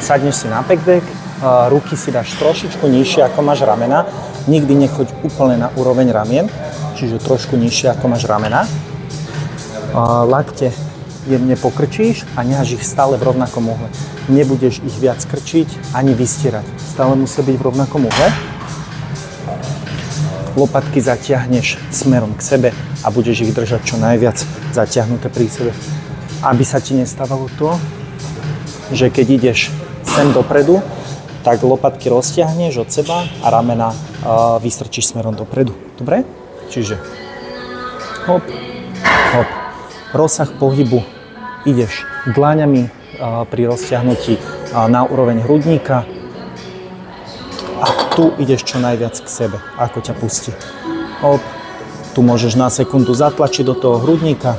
Sadneš si na backdeck, ruky si dáš trošičku nižšie ako máš ramena. Nikdy nechoď úplne na úroveň ramien, čiže trošku nižšie ako máš ramena. Lakte jemne pokrčíš a necháš ich stále v rovnakom uhle. Nebudeš ich viac krčiť ani vystierať. Stále musia byť v rovnakom uhle. Lopatky zatiahneš smerom k sebe a budeš ich držať čo najviac zatiahnuté pri sebe. Aby sa ti nestávalo to, že keď ideš sem dopredu, tak lopatky roztiahneš od seba a ramena vystrčíš smerom dopredu. Dobre? Čiže hop, hop. Rozsah pohybu. Ideš dláňami pri roztiahnutí na úroveň hrudníka a tu ideš čo najviac k sebe, ako ťa pustí. Hop. Tu môžeš na sekundu zatlačiť do toho hrudníka